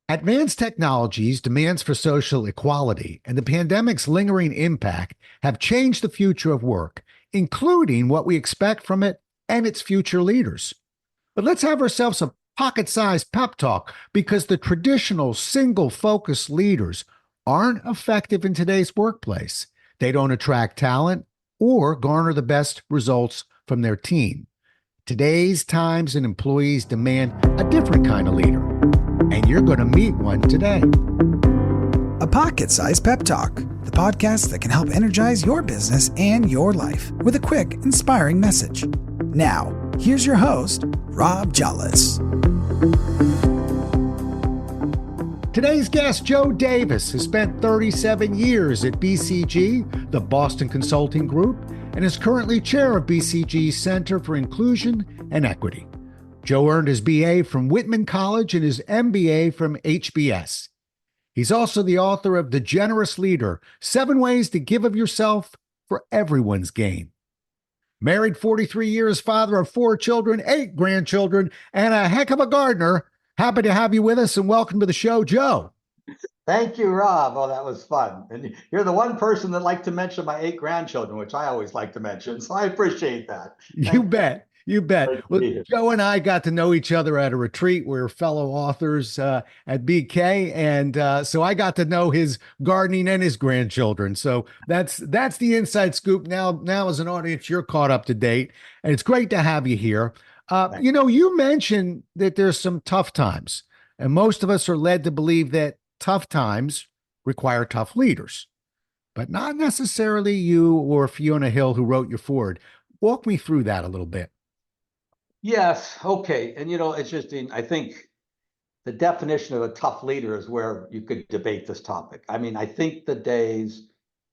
Advanced technologies, demands for social equality, and the pandemic's lingering impact have changed the future of work, including what we expect from it and its future leaders. But let's have ourselves a pocket sized pep talk because the traditional single focused leaders aren't effective in today's workplace. They don't attract talent or garner the best results from their team. Today's times and employees demand a different kind of leader, and you're going to meet one today. A Pocket Sized Pep Talk, the podcast that can help energize your business and your life with a quick, inspiring message. Now, here's your host, Rob Jolles. Today's guest, Joe Davis, has spent 37 years at BCG, the Boston Consulting Group, and is currently chair of BCG's Center for Inclusion and Equity. Joe earned his BA from Whitman College and his MBA from HBS. He's also the author of The Generous Leader, 7 Ways to Give of Yourself for Everyone's Gain. Married 43 years, father of 4 children, 8 grandchildren, and a heck of a gardener. Happy to have you with us and welcome to the show, Joe. Thank you, Rob. Oh, that was fun. And you're the one person that liked to mention my 8 grandchildren, which I always like to mention. So I appreciate that. You bet. You bet. Great to Well, be here. Joe and I got to know each other at a retreat. We're fellow authors at BK, and so I got to know his gardening and his grandchildren. So that's the inside scoop. Now, as an audience, you're caught up to date, and it's great to have you here. You mentioned that there's some tough times, and most of us are led to believe that tough times require tough leaders, but not necessarily you or Fiona Hill, who wrote your foreword. Walk me through that a little bit. Yes. Okay. And, it's just, I think the definition of a tough leader is where you could debate this topic. I mean, I think the days,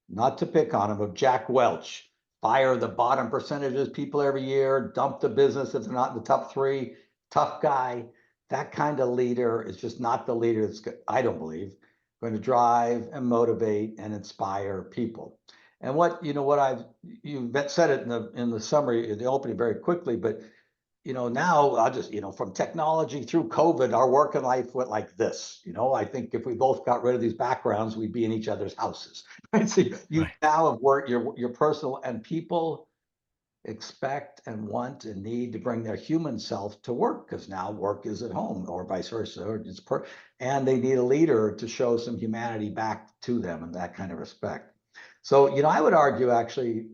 not to pick on him, of Jack Welch, fire the bottom percentages people every year, dump the business if they're not in the top 3, tough guy. That kind of leader is just not the leader that's, I don't believe, going to drive and motivate and inspire people. And you said it in the summary, in the opening very quickly, but now I'll just, from technology through COVID, our work and life went like this. I think if we both got rid of these backgrounds, we'd be in each other's houses. Right? So you now have work, your personal, and people expect and want and need to bring their human self to work because now work is at home or vice versa. And they need a leader to show some humanity back to them and that kind of respect. So, I would argue actually,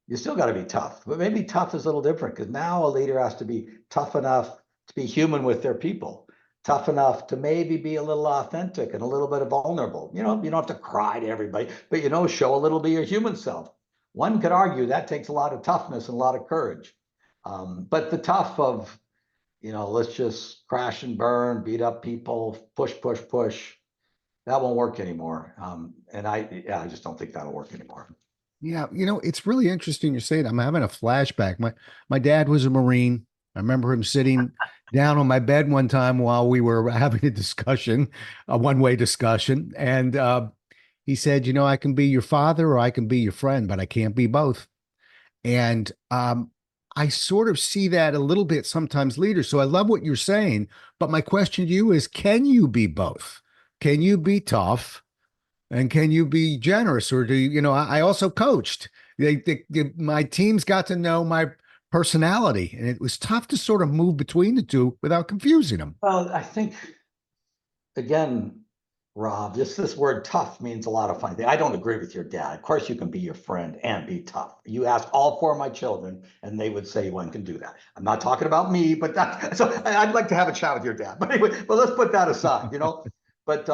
you still got to be tough, but maybe tough is a little different because now a leader has to be tough enough to be human with their people, tough enough to maybe be a little authentic and a little bit vulnerable. You don't have to cry to everybody, but show a little bit of your human self. One could argue that takes a lot of toughness and a lot of courage. But the tough of, let's just crash and burn, beat up people, push, that won't work anymore. And I just don't think that'll work anymore. Yeah, it's really interesting you say that. I'm having a flashback. My dad was a Marine. I remember him sitting down on my bed one time while we were having a discussion, a one-way discussion, and he said, I can be your father or I can be your friend, but I can't be both. And I sort of see that a little bit sometimes leaders. So I love what you're saying, but my question to you is, can you be both? Can you be tough? And can you be generous? Or do you, I also coached. My teams got to know my personality, and it was tough to sort of move between the two without confusing them. Well, I think, again, Rob, this word tough means a lot of funny things. I don't agree with your dad. Of course, you can be your friend and be tough. You ask all 4 of my children, and they would say one can do that. I'm not talking about me, but so I'd like to have a chat with your dad. But anyway, let's put that aside, But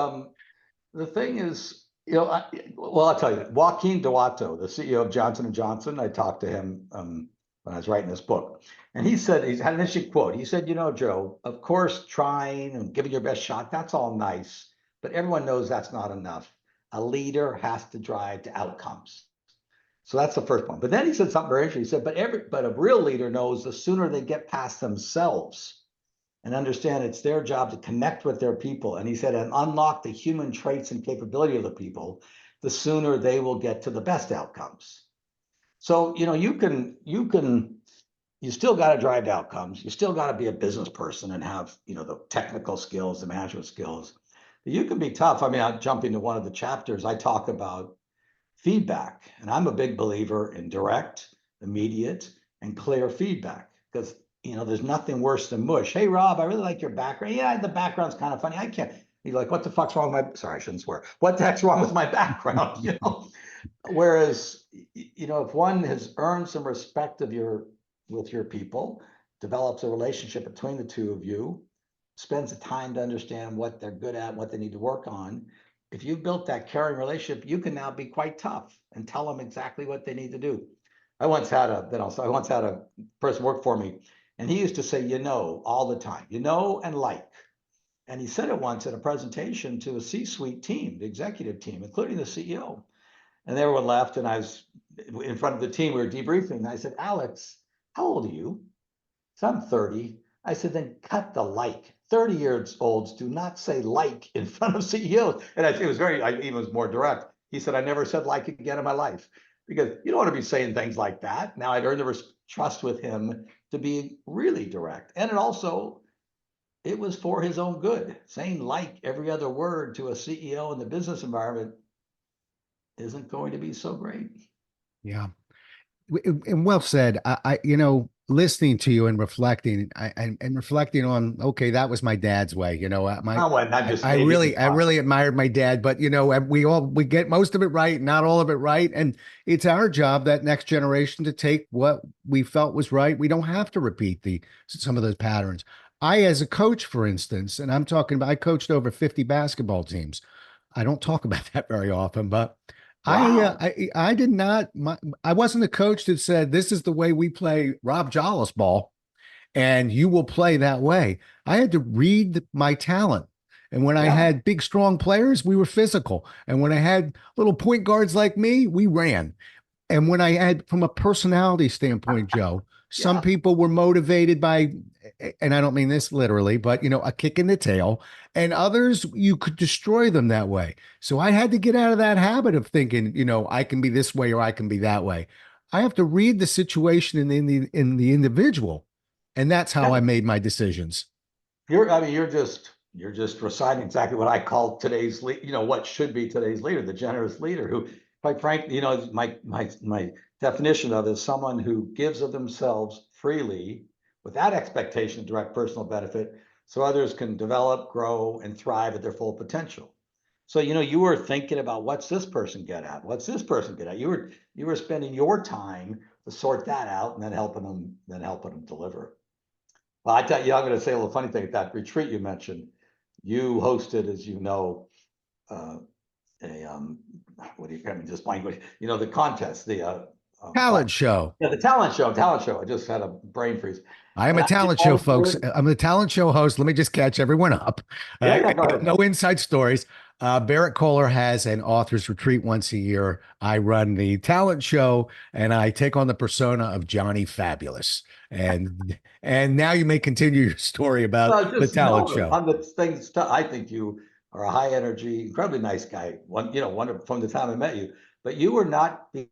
the thing is, I'll tell you, Joaquin Duato, the CEO of Johnson & Johnson, I talked to him when I was writing this book. And he said, he had an interesting quote. He said, Joe, of course, trying and giving your best shot, that's all nice. But everyone knows that's not enough. A leader has to drive to outcomes. So that's the first point. But then he said something very interesting. He said, but a real leader knows the sooner they get past themselves and understand it's their job to connect with their people. And he said, and unlock the human traits and capability of the people, the sooner they will get to the best outcomes. So, you still got to drive to outcomes. You still got to be a business person and have, the technical skills, the management skills. You can be tough. I mean, I'll jump into one of the chapters. I talk about feedback, and I'm a big believer in direct, immediate, and clear feedback because there's nothing worse than mush. Hey, Rob, I really like your background. Yeah, the background's kind of funny. I can't. You're like, what the fuck's wrong with my? Sorry, I shouldn't swear. What the heck's wrong with my background? Whereas, if one has earned some respect with your people, develops a relationship between the two of you, spends the time to understand what they're good at, what they need to work on. If you've built that caring relationship, you can now be quite tough and tell them exactly what they need to do. I once had a person work for me, and he used to say, all the time, and like. And he said it once at a presentation to a C-suite team, the executive team, including the CEO. And everyone left, and I was in front of the team. We were debriefing. And I said, Alex, how old are you? So I'm 30. I said, then cut the like. 30-year olds do not say like in front of CEOs. And it was even was more direct. He said, I never said like again in my life because you don't want to be saying things like that. Now I'd earned the trust with him to be really direct. And it was for his own good. Saying like every other word to a CEO in the business environment isn't going to be so great. Yeah. And well said. Listening to you and reflecting, and reflecting on, okay, that was my dad's way. I really admired my dad, but we get most of it right, not all of it right, and it's our job, that next generation, to take what we felt was right. We don't have to repeat some of those patterns. As a coach, for instance, and I'm talking about, I coached over 50 basketball teams. I don't talk about that very often, but Wow. I did not. I wasn't a coach that said this is the way we play Rob Jollis ball, and you will play that way. I had to read my talent, and when I Yeah. had big, strong players, we were physical, and when I had little point guards like me, we ran. And when I had, from a personality standpoint, Joe, some Yeah. people were motivated by, and I don't mean this literally, but a kick in the tail, and others, you could destroy them that way. So I had to get out of that habit of thinking, I can be this way or I can be that way. I have to read the situation in the individual, and that's how I Yeah. made my decisions. You're just reciting exactly what I call today's what should be today's leader, the generous leader who, quite frankly, my definition of it is someone who gives of themselves freely without expectation of direct personal benefit so others can develop, grow, and thrive at their full potential. So, you were thinking about what's this person get at? What's this person get at? You were spending your time to sort that out and then helping them deliver. Well, I tell you, I'm going to say a little funny thing at that retreat you mentioned. You hosted, as you know, uh, a what do you? I mean, just blank. The contest, Talent show. yeah, the talent show. I just had a brain freeze. I am And a I did talent show, all folks. I'm the talent show host. Let me just catch everyone up. Yeah, go ahead. No inside stories. Barrett Kohler has an author's retreat once a year. I run the talent show, and I take on the persona of Johnny Fabulous. And now you may continue your story about Well, the just talent no, show. on the things. I think you are a high energy, incredibly nice guy. One from the time I met you, but you were not being.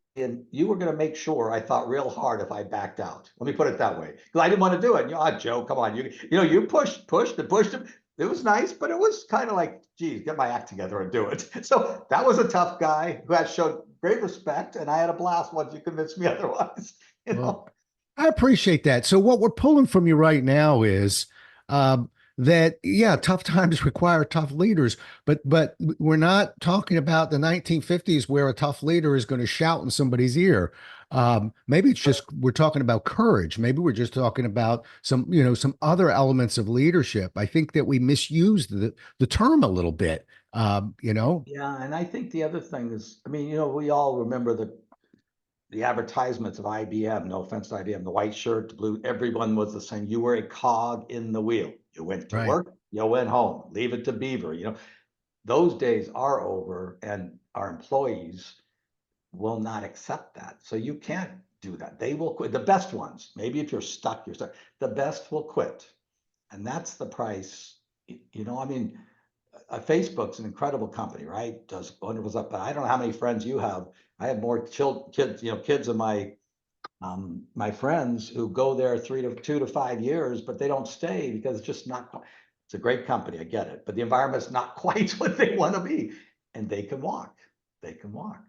You were going to make sure I thought real hard if I backed out. Let me put it that way, because I didn't want to do it. Joe, come on, you pushed and pushed him. It was nice, but it was kind of like, geez, get my act together and do it. So that was a tough guy who had showed great respect, and I had a blast once you convinced me otherwise. You Well, know. I appreciate that. So what we're pulling from you right now is that, yeah, tough times require tough leaders, but we're not talking about the 1950s where a tough leader is going to shout in somebody's ear. Maybe it's just we're talking about courage. Maybe we're just talking about some other elements of leadership. I think that we misuse the term a little bit. Yeah, and I think the other thing is, I mean, we all remember the advertisements of IBM. No offense to IBM, the white shirt, the blue, everyone was the same. You were a cog in the wheel. You went to Right. work, you went home. Leave it to Beaver. Those days are over, and our employees will not accept that. So you can't do that. They will quit. The best ones, maybe if you're stuck, you're stuck. The best will quit, and that's the price. I mean, Facebook's an incredible company, right? Does wonderful stuff. But I don't know how many friends you have. I have more kids, kids of my friends who go there 2 to 5 years, but they don't stay because it's just not. It's a great company, I get it, but the environment's not quite what they want to be, and they can walk. They can walk.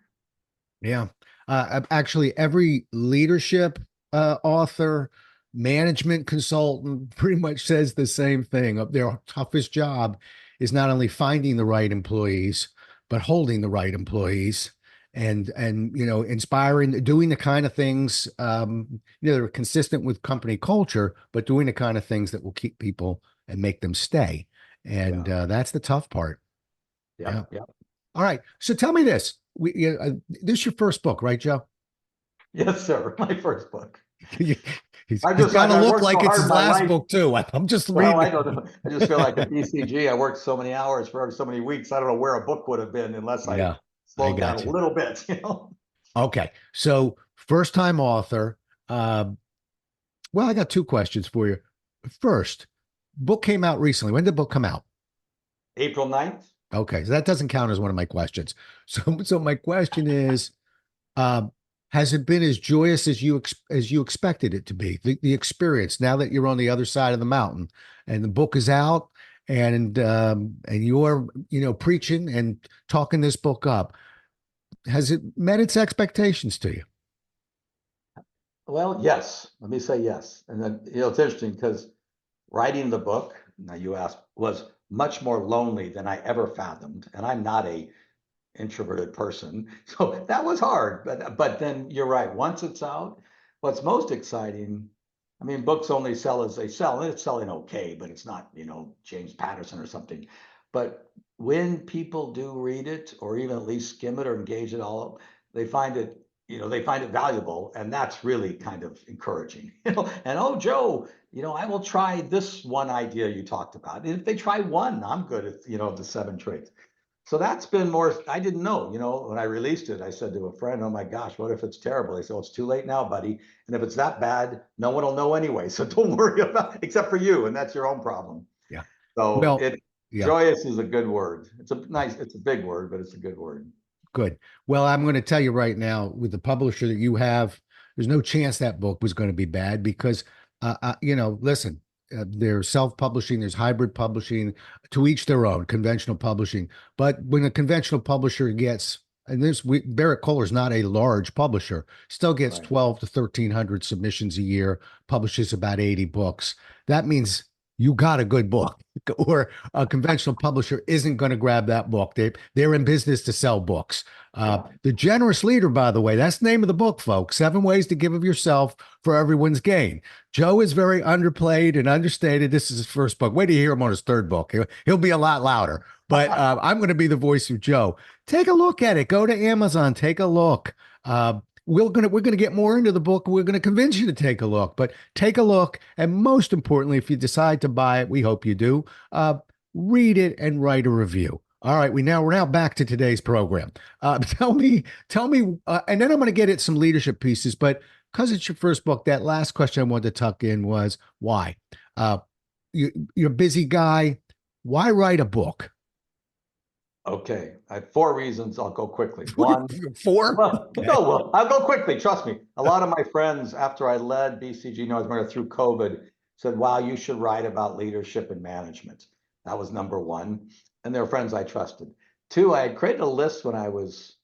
Yeah. Actually, every leadership author, management consultant pretty much says the same thing. Their toughest job is not only finding the right employees, but holding the right employees and inspiring, doing the kind of things that are consistent with company culture, but doing the kind of things that will keep people and make them stay. And Yeah. that's the tough part. Yeah. Yep. Yep. All right. So tell me this. This is your first book, right, Joe? Yes, sir. My first book. He's I got to look worked so like it's hard his in my last life. book too. I'm just Well, I reading. don't know. I just feel like at BCG, I worked so many hours for so many weeks. I don't know where a book would have been unless I Yeah, I slowed down got a you. little bit, you know? Okay. So first time author. Well, I got two questions for you. First, book came out recently. When did the book come out? April 9th. Okay. So that doesn't count as one of my questions. So my question is, Um, has it been as joyous as you expected it to be? The experience now that you're on the other side of the mountain and the book is out and you're preaching and talking this book up. Has it met its expectations to you? Well, yes. Let me say yes. And then, it's interesting because writing the book, now you asked, was much more lonely than I ever fathomed. And I'm not a introverted person. So that was hard. But then you're right. Once it's out, what's most exciting, I mean, books only sell as they sell, and it's selling okay, but it's not, James Patterson or something. But when people do read it or even at least skim it or engage it all, they find it, they find it valuable. And that's really kind of encouraging. And oh, Joe, I will try this one idea you talked about. And if they try one, I'm good at, the 7 traits. So that's been more, I didn't know, when I released it, I said to a friend, oh my gosh, what if it's terrible? They said, well, it's too late now, buddy. And if it's that bad, no one will know anyway. So don't worry about it, except for you. And that's your own problem. Yeah. So Well, yeah, joyous is a good word. It's a big word, but it's a good word. good. Well, I'm going to tell you right now, with the publisher that you have, there's no chance that book was going to be bad because, listen, there's self-publishing, there's hybrid publishing, to each their own, conventional publishing. But when a conventional publisher gets, and Barrett Kohler's not a large publisher, still gets Right. 12 to 1300 submissions a year, publishes about 80 books. That means you got a good book, or a conventional publisher isn't going to grab that book. They're in business to sell books. The Generous Leader, by the way, that's the name of the book, folks. 7 Ways to Give of Yourself for Everyone's Gain. Joe is very underplayed and understated. This is his first book. Wait till you hear him on his third book. He'll be a lot louder. But I'm going to be the voice of Joe. Take a look at it. Go to Amazon. Take a look. We're gonna get more into the book. We're gonna convince you to take a look, but take a look, and most importantly, if you decide to buy it, we hope you do. Read it and write a review. All right, we're now back to today's program. Tell me, and then I'm going to get at some leadership pieces. But because it's your first book, that last question I wanted to tuck in was why. You're a busy guy. Why write a book? Okay. I have 4 reasons. I'll go quickly. One, 4? well, Okay. no, well, I'll go quickly. Trust me. A lot of my friends, after I led BCG North America through COVID, said, wow, you should write about leadership and management. That was number 1. And they're friends I trusted. 2, I had created a list when I was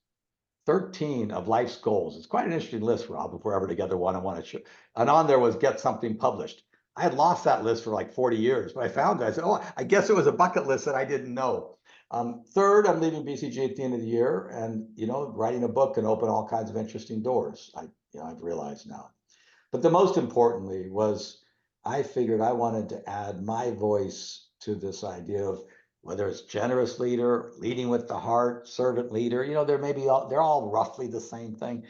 13 of life's goals. It's quite an interesting list, Rob, if we're ever together one. I want to show. And on there was get something published. I had lost that list for like 40 years, but I found it. I said, oh, I guess it was a bucket list that I didn't know. Third, I'm leaving BCG at the end of the year, and writing a book can open all kinds of interesting doors. I've realized now. But the most importantly was I figured I wanted to add my voice to this idea of whether it's generous leader, leading with the heart, servant leader. They're all roughly the same thing.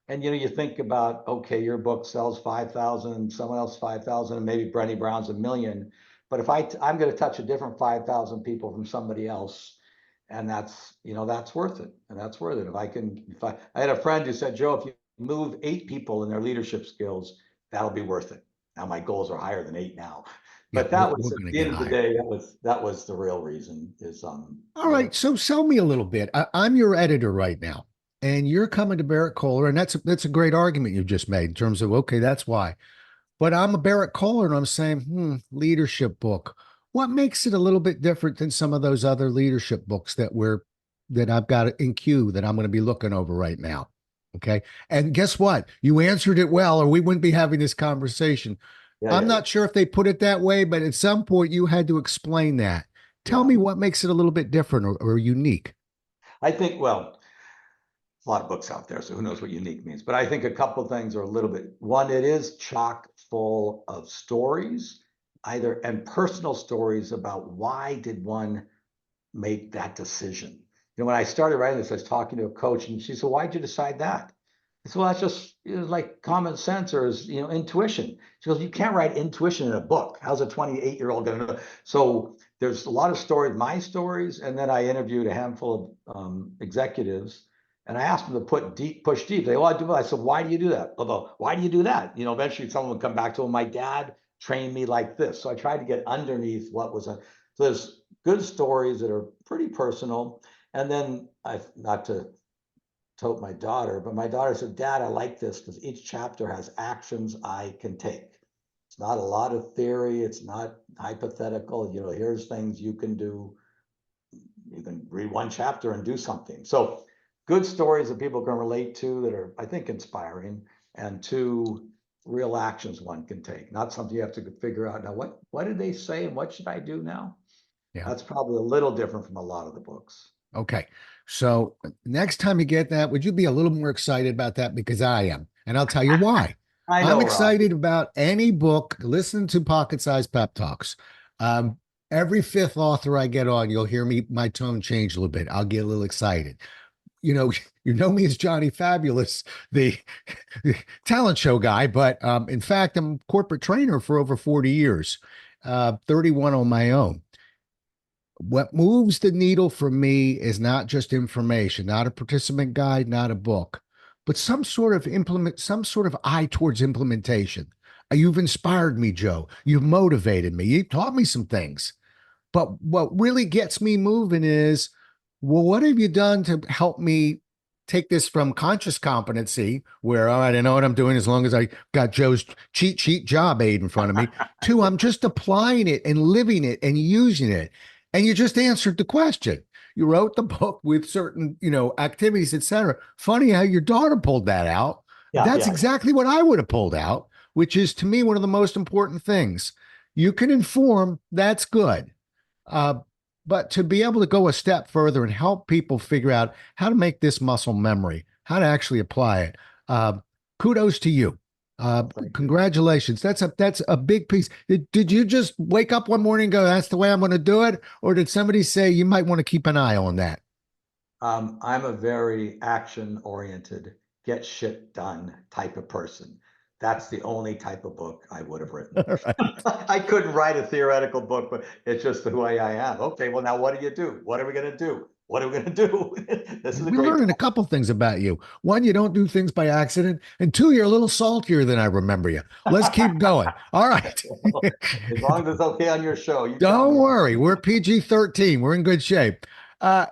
And you think about, okay, your book sells 5,000, someone else 5,000, and maybe Brené Brown's 1,000,000. But if I'm going to touch a different 5,000 people from somebody else, and that's worth it. And that's worth it. I had a friend who said, Joe, if you move 8 people in their leadership skills, that'll be worth it. Now my goals are higher than 8 now. Yeah, But that we're was at going to the get end of the higher. day, that was the real reason is All right, so sell me a little bit. I'm your editor right now, and you're coming to Barrett Kohler, and that's a great argument you've just made in terms of, okay, that's why. But I'm a Barrett Kohler, and I'm saying, leadership book. What makes it a little bit different than some of those other leadership books that I've got in queue that I'm going to be looking over right now? Okay. And guess what? You answered it well, or we wouldn't be having this conversation. Yeah, I'm yeah, yeah. not sure if they put it that way, but at some point you had to explain that. Tell Yeah. me what makes it a little bit different or unique. I think, well, a lot of books out there, so who knows what unique means. But I think a couple of things are a little bit, one, it is chock full of stories, either and personal stories about why did one make that decision. You know, when I started writing this, I was talking to a coach and she said, why'd you decide that? I said, well, that's just like common sense or is, intuition. She goes, you can't write intuition in a book. How's a 28-year-old going to know? So there's a lot of stories, my stories. And then I interviewed a handful of executives and I asked them to push deep. They, I do. I said, why do you do that? Although, why do you do that? Eventually someone would come back to them. My dad trained me like this. So I tried to get underneath what was so there's good stories that are pretty personal. And then not to told my daughter, but my daughter said, Dad, I like this because each chapter has actions I can take. It's not a lot of theory. It's not hypothetical. Here's things you can do. You can read one chapter and do something. So good stories that people can relate to that are, I think, inspiring, and two, real actions one can take, not something you have to figure out now. What did they say and what should I do now? Yeah. That's probably a little different from a lot of the books. Okay. So next time you get that, would you be a little more excited about that? Because I am. And I'll tell you why. I I'm know, Rob. excited about any book. Listen to Pocket Sized Pep Talks. Um, every fifth author I get on, you'll hear my tone change a little bit. I'll get a little excited. You know, you know me as Johnny Fabulous, the talent show guy, but in fact, I'm a corporate trainer for over 40 years, 31 on my own. What moves the needle for me is not just information, not a participant guide, not a book, but some sort of eye towards implementation. You've inspired me, Joe. You've motivated me. You taught me some things. But what really gets me moving is, well, what have you done to help me take this from conscious competency, where, all right, I know what I'm doing as long as I got Joe's cheat sheet job aid in front of me, to I'm just applying it and living it and using it. And you just answered the question. You wrote the book with certain, activities, etc. Funny how your daughter pulled that out. Yeah, That's yeah, yeah. exactly what I would have pulled out, which is to me one of the most important things. You can inform, that's good. Uh, but to be able to go a step further and help people figure out how to make this muscle memory, how to actually apply it, kudos to you. Thank you. Congratulations. That's a big piece. Did you just wake up one morning and go, that's the way I'm going to do it? Or did somebody say you might want to keep an eye on that? I'm a very action-oriented, get shit done type of person. That's the only type of book I would have written. All right. I couldn't write a theoretical book, but it's just the way I am. Okay, well, now what do you do? What are we going to do? What are we going to do? This is a We're great learning a topic. couple things about you. One, you don't do things by accident. And two, you're a little saltier than I remember you. Let's keep going. All right. As long as it's okay on your show, you tell Don't me. worry. We're PG-13. We're in good shape. Uh,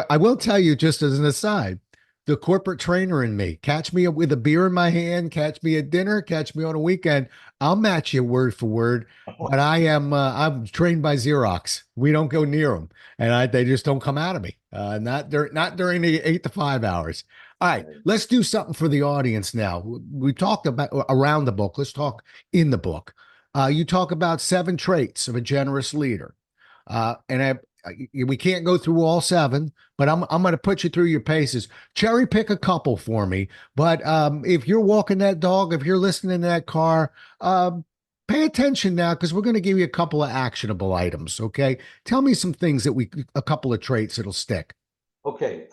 I will tell you, just as an aside, the corporate trainer in me, catch me with a beer in my hand, catch me at dinner, catch me on a weekend. I'll match you word for word. But I'm trained by Xerox. We don't go near them, and they just don't come out of me. Not during the 8 to 5 hours. All right, let's do something for the audience now. We talked about around the book. Let's talk in the book. You talk about 7 traits of a generous leader. We can't go through all 7, but I'm going to put you through your paces. Cherry pick a couple for me. But if you're walking that dog, if you're listening in that car, pay attention now, because we're going to give you a couple of actionable items. Okay, tell me some things a couple of traits that'll stick. Okay,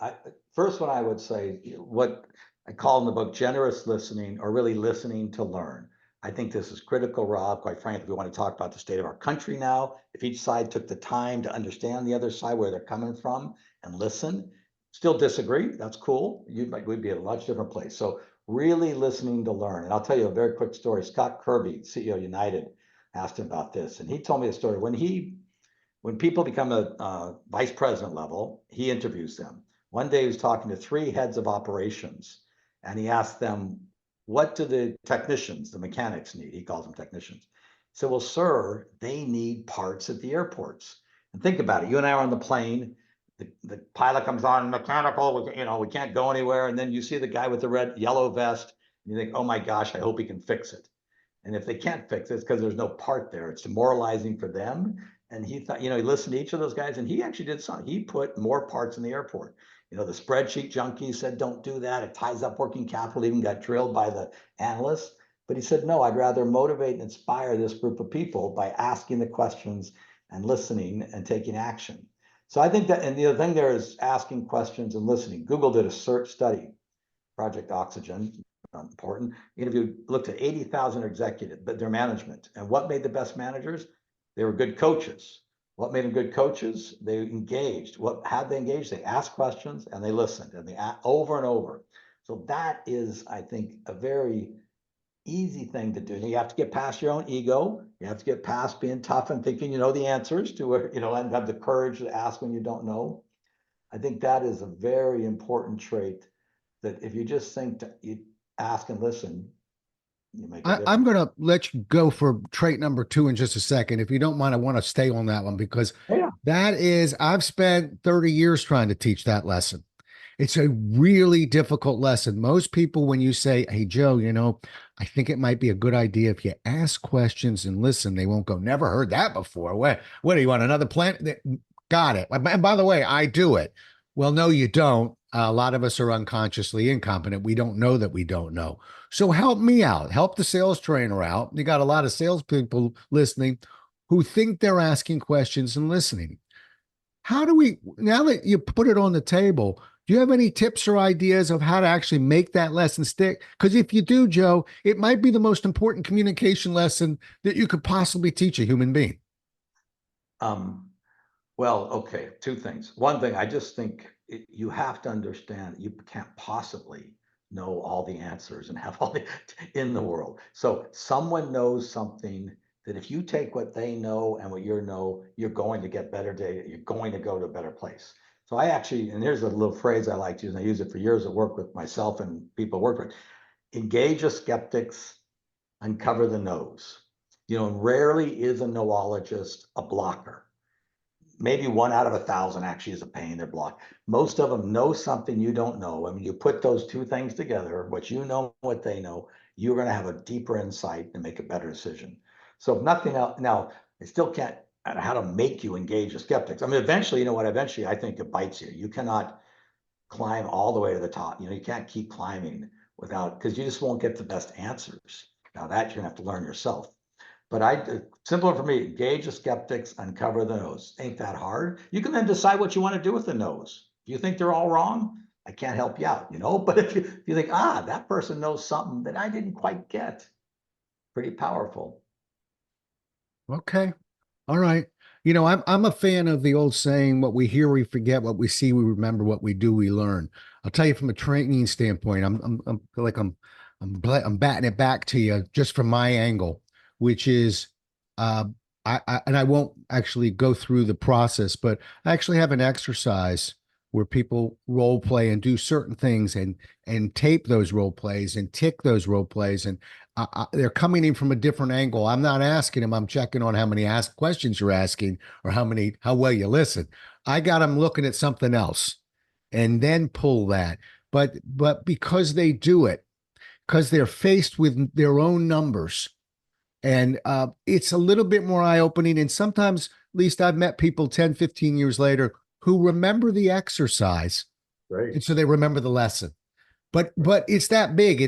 first one I would say, what I call in the book generous listening, or really listening to learn. I think this is critical, Rob. Quite frankly, we want to talk about the state of our country now. If each side took the time to understand the other side, where they're coming from, and listen, still disagree, that's cool. We'd be at a much different place. So really listening to learn. And I'll tell you a very quick story. Scott Kirby, CEO of United, asked him about this, and he told me a story. When people become a vice president level, he interviews them. One day he was talking to 3 heads of operations, and he asked them, what do the technicians, the mechanics need? He calls them technicians. So, well, sir, they need parts at the airports. And think about it. You and I are on the plane. The pilot comes on mechanical, we can't go anywhere. And then you see the guy with the yellow vest. And you think, oh my gosh, I hope he can fix it. And if they can't fix it, it's because there's no part there. It's demoralizing for them. And he thought, he listened to each of those guys, and he actually did something. He put more parts in the airport. The spreadsheet junkies said, don't do that. It ties up working capital, even got drilled by the analysts. But he said, no, I'd rather motivate and inspire this group of people by asking the questions and listening and taking action. So I think that, and the other thing there is asking questions and listening. Google did a search study, Project Oxygen, important, looked at 80,000 executives, but their management. And what made the best managers? They were good coaches. What made them good coaches? They engaged. How they engaged? They asked questions and they listened, and they over and over. So that is, I think, a very easy thing to do. You have to get past your own ego. You have to get past being tough and thinking you know the answers to it, and have the courage to ask when you don't know. I think that is a very important trait, that if you just you ask and listen, you make a difference. I'm going to let you go for trait number 2 in just a second. If you don't mind, I want to stay on that one because that is, I've spent 30 years trying to teach that lesson. It's a really difficult lesson. Most people, when you say, hey, Joe, I think it might be a good idea if you ask questions and listen, they won't go, never heard that before. What do you want, another planet? Got it. And by the way, I do it. Well, no, you don't. A lot of us are unconsciously incompetent. We don't know that we don't know. So help me out. Help the sales trainer out. You got a lot of salespeople listening who think they're asking questions and listening. How do we, now that you put it on the table, do you have any tips or ideas of how to actually make that lesson stick? Because if you do, Joe, it might be the most important communication lesson that you could possibly teach a human being. Well, okay, 2 things. One thing, I just think you have to understand you can't possibly know all the answers and have all the in the world. So someone knows something that if you take what they know and what you know, you're going to get better data. You're going to go to a better place. So I actually, and here's a little phrase I like to use, and I use it for years at work with myself and people I work with: engage the skeptics, uncover the no's. And rarely is a noologist a blocker. Maybe 1 out of 1,000 actually is a pain, they're blocked. Most of them know something you don't know. I mean, you put those 2 things together, what you know, what they know, you're going to have a deeper insight and make a better decision. So if nothing else, now I still can't, I don't know how to make you engage the skeptics. I mean, eventually, eventually I think it bites you. You cannot climb all the way to the top. You can't keep climbing because you just won't get the best answers. Now that you're gonna have to learn yourself. But simpler for me, engage the skeptics, uncover the no's. Ain't that hard? You can then decide what you want to do with the no's. If you think they're all wrong, I can't help you out, But if you think, that person knows something that I didn't quite get, pretty powerful. Okay. All right. I'm a fan of the old saying, what we hear, we forget, what we see, we remember, what we do, we learn. I'll tell you from a training standpoint, I'm batting it back to you just from my angle, which is, I won't actually go through the process, but I actually have an exercise where people role play and do certain things and tape those role plays and tick those role plays. And they're coming in from a different angle. I'm not asking them. I'm checking on how many questions you're asking or how well you listen. I got them looking at something else and then pull that. But because they do it, because they're faced with their own numbers, and it's a little bit more eye-opening. And sometimes, at least I've met people 10, 15 years later who remember the exercise. Right. And so they remember the lesson. But it's that big.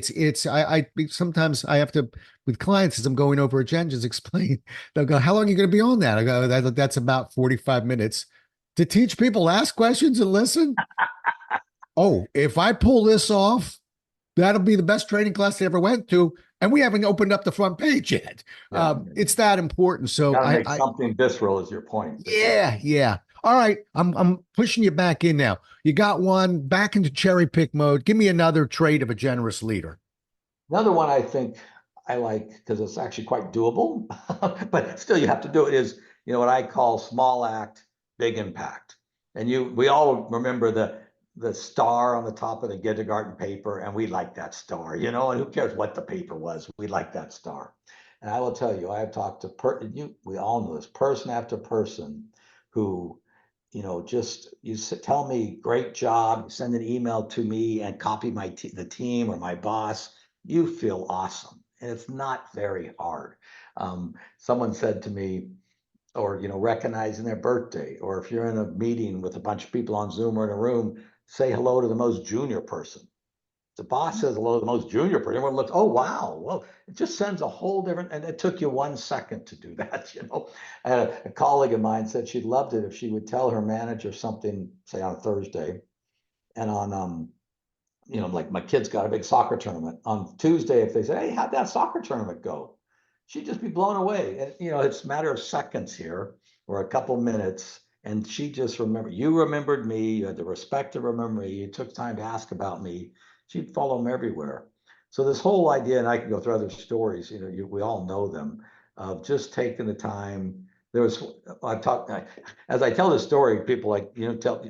I sometimes I have to, with clients, as I'm going over agendas, explain. They'll go, how long are you going to be on that? I go, that's about 45 minutes to teach people, ask questions and listen. Oh, if I pull this off, that'll be the best training class they ever went to. And we haven't opened up the front page yet. Yeah. It's that important. So make something visceral is your point. Yeah. All right. I'm pushing you back in now. You got one back into cherry pick mode. Give me another trait of a generous leader. Another one I think I like, because it's actually quite doable, but still you have to do it, is, what I call small act, big impact. And we all remember the star on the top of the kindergarten paper, and we like that star, and who cares what the paper was? We like that star. And I will tell you, I have talked to we all know this, person after person who, just tell me great job, you send an email to me and copy the team or my boss, you feel awesome. And it's not very hard. Someone said to me, or recognizing their birthday, or if you're in a meeting with a bunch of people on Zoom or in a room, say hello to the most junior person. The boss says hello to the most junior person. Everyone looks, oh wow, well, it just sends a whole different. And it took you 1 second to do that. A colleague of mine said she'd loved it if she would tell her manager something, say on Thursday, and on like my kids got a big soccer tournament on Tuesday. If they say, hey, how'd that soccer tournament go? She'd just be blown away. And it's a matter of seconds here or a couple minutes. And she just you remembered me, you had the respect to remember me, you took time to ask about me. She'd follow them everywhere. So this whole idea, and I can go through other stories, we all know them, of just taking the time. I've talked, as I tell this story, people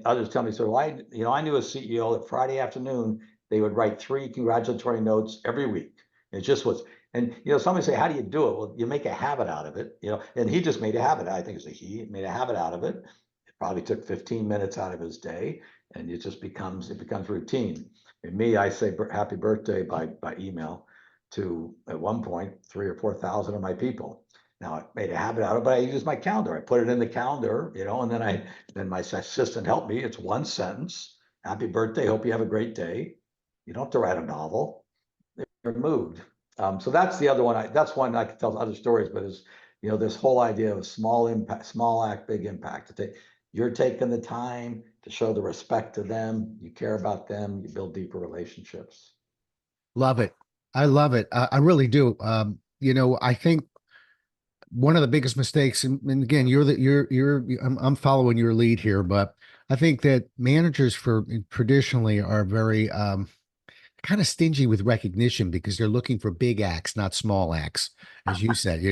others tell me, so I knew a CEO that Friday afternoon, they would write 3 congratulatory notes every week. It just was, and somebody say, how do you do it? Well, you make a habit out of it, and he just made a habit. I think it's he made a habit out of it. It probably took 15 minutes out of his day, and it becomes routine. And me, I say happy birthday by email to, at one point, 3 or 4,000 of my people. Now I made a habit out of it, but I use my calendar. I put it in the calendar, and then my assistant helped me. It's 1 sentence. Happy birthday. Hope you have a great day. You don't have to write a novel. They're moved. So that's the other one. That's one I could tell other stories, but is this whole idea of small impact, small act, big impact. You're taking the time to show the respect to them. You care about them. You build deeper relationships. Love it. I love it. I really do. I think one of the biggest mistakes, and again, I'm following your lead here, but I think that managers traditionally are very kind of stingy with recognition because they're looking for big acts, not small acts, as you said.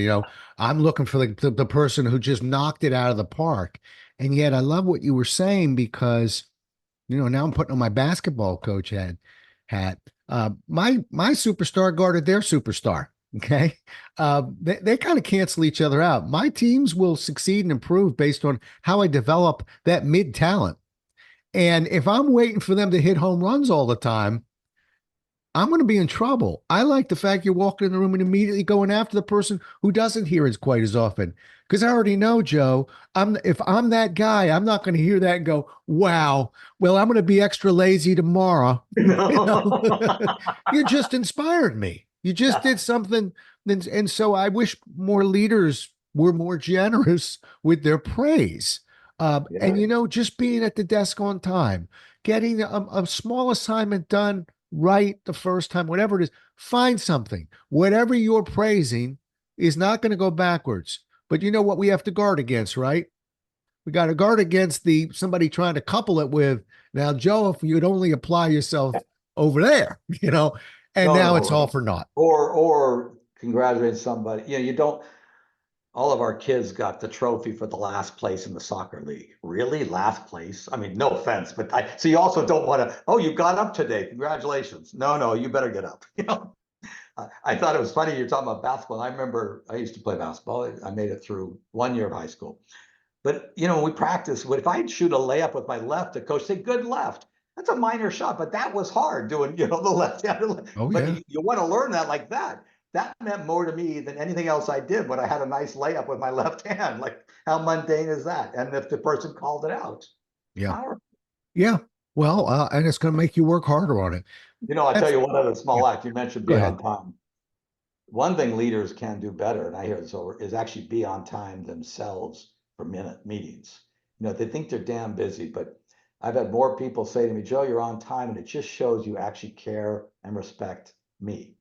I'm looking for the person who just knocked it out of the park. And yet I love what you were saying because, now I'm putting on my basketball coach hat. My superstar guarded their superstar. Okay. They kind of cancel each other out. My teams will succeed and improve based on how I develop that mid talent. And if I'm waiting for them to hit home runs all the time, I'm going to be in trouble. I like the fact you're walking in the room and immediately going after the person who doesn't hear it quite as often. Because I already know, Joe, if I'm that guy, I'm not going to hear that and go, wow, well, I'm going to be extra lazy tomorrow. You just inspired me. You just did something. And so I wish more leaders were more generous with their praise. And, just being at the desk on time, getting a small assignment done right the first time, whatever it is, find something. Whatever you're praising is not going to go backwards. But you know what we have to guard against, right? We got to guard against somebody trying to couple it with, now, Joe, if you'd only apply yourself over there, and now it's all for naught. Or congratulate somebody. You don't. All of our kids got the trophy for the last place in the soccer league. Really? Last place? I mean, no offense, but so you also don't want to, oh, you got up today. Congratulations. No, you better get up. I thought it was funny you're talking about basketball. I remember I used to play basketball. I made it through 1 year of high school. But, we practiced. If I'd shoot a layup with my left, the coach said, good left. That's a minor shot, but that was hard doing, the left hand. Oh, but yeah. you want to learn that like that. That meant more to me than anything else I did when I had a nice layup with my left hand. Like, how mundane is that? And if the person called it out, Yeah. powerful. Yeah. Well, and it's going to make you work harder on it. I'll tell you one other Yeah. small act. You mentioned Go being ahead. on time. One thing leaders can do better, and I hear this over, is actually be on time themselves for meetings. They think they're damn busy, but I've had more people say to me, Joe, you're on time, and it just shows you actually care and respect me.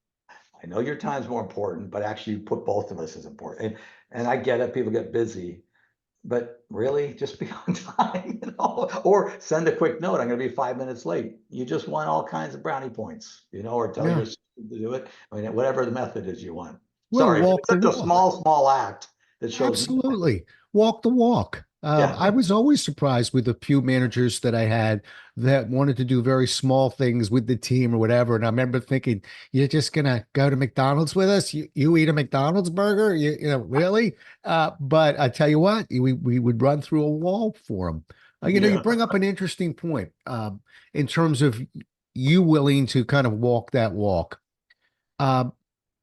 I know your time's more important, but actually you put both of us as important. And I get it, people get busy, but really just be on time, or send a quick note. I'm going to be 5 minutes late. You just want all kinds of brownie points, or tell your assistant to do it. I mean, whatever the method is you want. Well, Sorry, walk it's the such a walk. small act that shows. Absolutely. Walk the walk. Yeah. I was always surprised with the few managers that I had that wanted to do very small things with the team or whatever. And I remember thinking, "You're just gonna go to McDonald's with us? You eat a McDonald's burger? You know, really?" But I tell you what, we would run through a wall for them. You know, you Yeah. bring up an interesting point in terms of you willing to kind of walk that walk. Uh,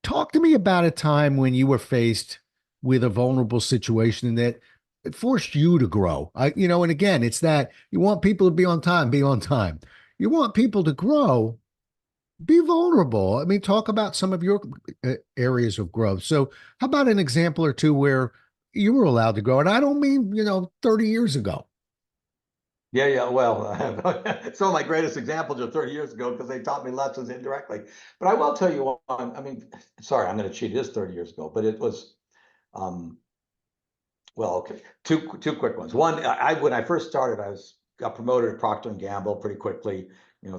Talk to me about a time when you were faced with a vulnerable situation that it forced you to grow. You know, and again, it's that you want people to be on time, be on time. You want people to grow, be vulnerable. I mean, talk about some of your areas of growth. So, how about an example or two where you were allowed to grow? And I don't mean, 30 years ago. Yeah, yeah. Well, some of my greatest examples are 30 years ago because they taught me lessons indirectly. But I will tell you one. I mean, sorry, I'm going to cheat. It is 30 years ago, but it was, um, well, okay. Two quick ones. One, when I first started, got promoted at Procter and Gamble pretty quickly.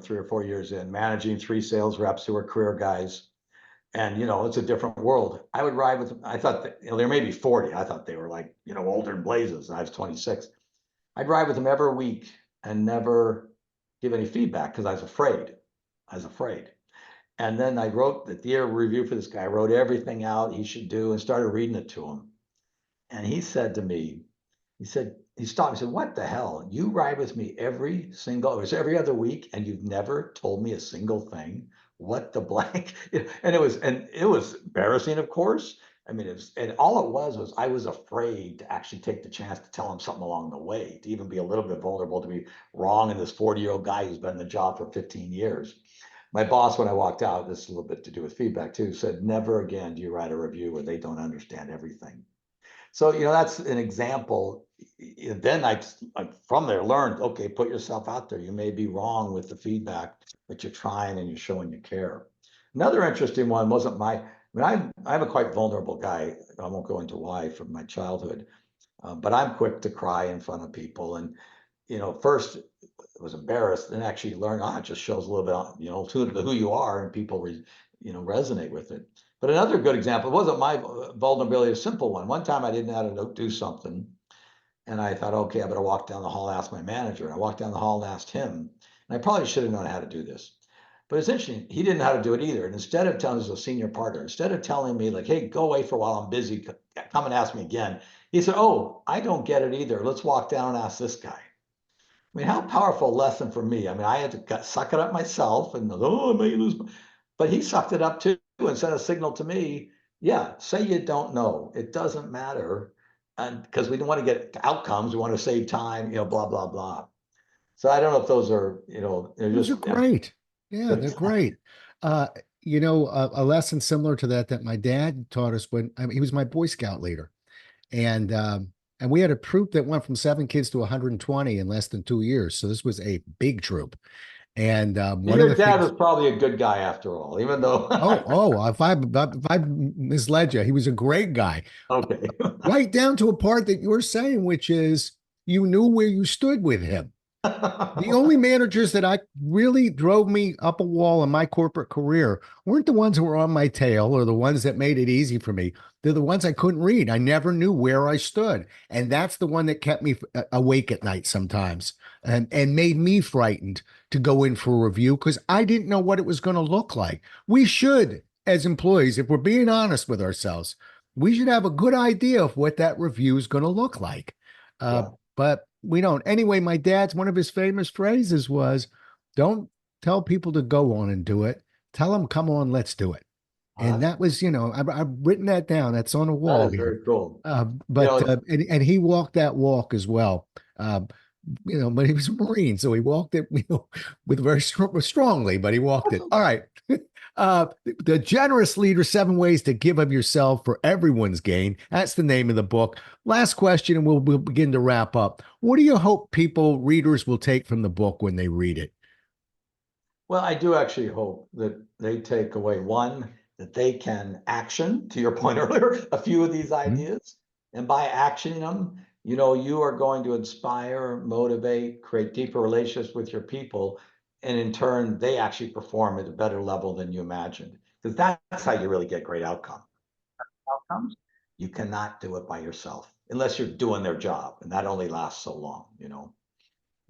3 or 4 years in, managing three sales reps who were career guys, and it's a different world. I would ride with them. I thought that, they were maybe 40. I thought they were like older than blazes, and I was 26. I'd ride with them every week and never give any feedback because I was afraid. I was afraid. And then I wrote the year review for this guy. I wrote everything out he should do and started reading it to him. And he said to me, he stopped. He said, "What the hell? You ride with me every single, it was every other week, and you've never told me a single thing. What the blank?" And it was embarrassing, of course. I mean, and all it was I was afraid to actually take the chance to tell him something along the way, to even be a little bit vulnerable, to be wrong. And this 40-year-old guy who's been in the job for 15 years. My boss, when I walked out, this is a little bit to do with feedback too, said, "Never again do you write a review where they don't understand everything." So, that's an example. Then from there learned, okay, put yourself out there. You may be wrong with the feedback, but you're trying and you're showing you care. Another interesting one wasn't I mean, I'm a quite vulnerable guy. I won't go into why from my childhood, but I'm quick to cry in front of people. And, first was embarrassed and actually learned, it just shows a little bit, who you are, and people, resonate with it. But another good example, it wasn't my vulnerability, a simple one. One time I didn't know how to do something, and I thought, okay, I better walk down the hall and ask my manager. And I walked down the hall and asked him, and I probably should have known how to do this. But it's interesting, he didn't know how to do it either. And instead of telling us, a senior partner, instead of telling me like, "Hey, go away for a while, I'm busy, come and ask me again," he said, "Oh, I don't get it either. Let's walk down and ask this guy." I mean, how powerful a lesson for me. I mean, I had to suck it up myself and, I may lose. But he sucked it up too and sent a signal to me. Yeah, say you don't know. It doesn't matter. And because we don't want to get outcomes, we want to save time, blah, blah, blah. So I don't know if those are, they're Those are just great. Yeah, good. they're great. Uh, a lesson similar to that my dad taught us when he was my Boy Scout leader. And we had a troop that went from 7 kids to 120 in less than 2 years. So this was a big troop. And one of Your the dad was things, probably a good guy after all, even though. if I misled you, he was a great guy. Okay. Right down to a part that you're saying, which is you knew where you stood with him. The only managers that I really drove me up a wall in my corporate career weren't the ones who were on my tail or the ones that made it easy for me. They're the ones I couldn't read. I never knew where I stood. And that's the one that kept me awake at night sometimes and made me frightened to go in for a review because I didn't know what it was going to look like. We should, as employees, if we're being honest with ourselves, we should have a good idea of what that review is going to look like. Uh, Yeah. but we don't. Anyway, my dad's one of his famous phrases was, "Don't tell people to go on and do it. Tell them, come on, let's do it." And That's, that was, I've written that down. That's on a that wall is here. very cool. You But know, and he walked that walk as well. But he was a Marine, so he walked it, with very strongly, but he walked it. All right. The Generous Leader: 7 Ways to Give of Yourself for Everyone's Gain. That's the name of the book. Last question, and we'll begin to wrap up. What do you hope readers will take from the book when they read it? Well, I do actually hope that they take away one, that they can action, to your point earlier, a few of these Hmm? ideas. And by actioning them, you are going to inspire, motivate, create deeper relationships with your people. And in turn, they actually perform at a better level than you imagined. Because that's how you really get great outcomes. You cannot do it by yourself. unless you're doing their job, and that only lasts so long, you know.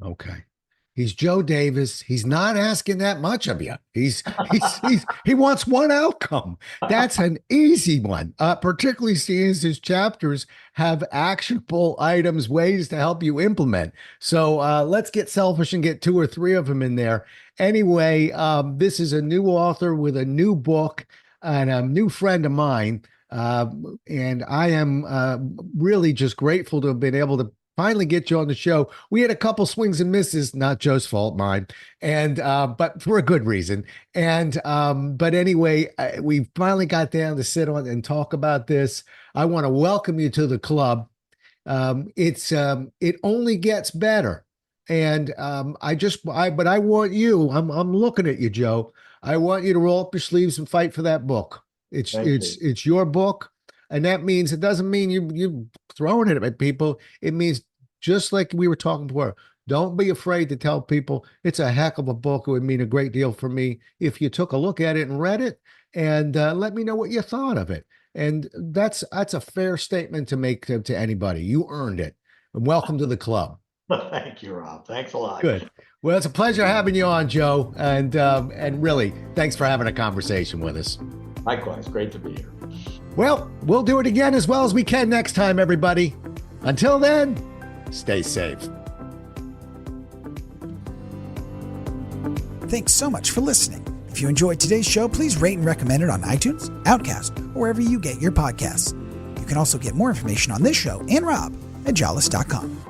Okay. He's Joe Davis. He's not asking that much of you. He wants one outcome. That's an easy one, particularly seeing as his chapters have actionable items, ways to help you implement. So let's get selfish and get 2 or 3 of them in there. Anyway, this is a new author with a new book and a new friend of mine. And I am really just grateful to have been able to finally get you on the show. We had a couple swings and misses, not Joe's fault, mine, and but for a good reason. And but anyway, we finally got down to sit on and talk about this. I want to welcome you to the club. It only gets better, and but I want you. I'm looking at you, Joe. I want you to roll up your sleeves and fight for that book. It's your book. And that means, it doesn't mean you throwing it at people. It means, just like we were talking before, don't be afraid to tell people it's a heck of a book. It would mean a great deal for me if you took a look at it and read it, and let me know what you thought of it. And that's a fair statement to make to anybody. You earned it. And welcome to the club. Thank you, Rob. Thanks a lot. Good. Well, it's a pleasure having you on, Joe. And really, thanks for having a conversation with us. Likewise. Great to be here. Well, we'll do it again as well as we can next time, everybody. Until then, stay safe. Thanks so much for listening. If you enjoyed today's show, please rate and recommend it on iTunes, Outcast, or wherever you get your podcasts. You can also get more information on this show and Rob at jollis.com.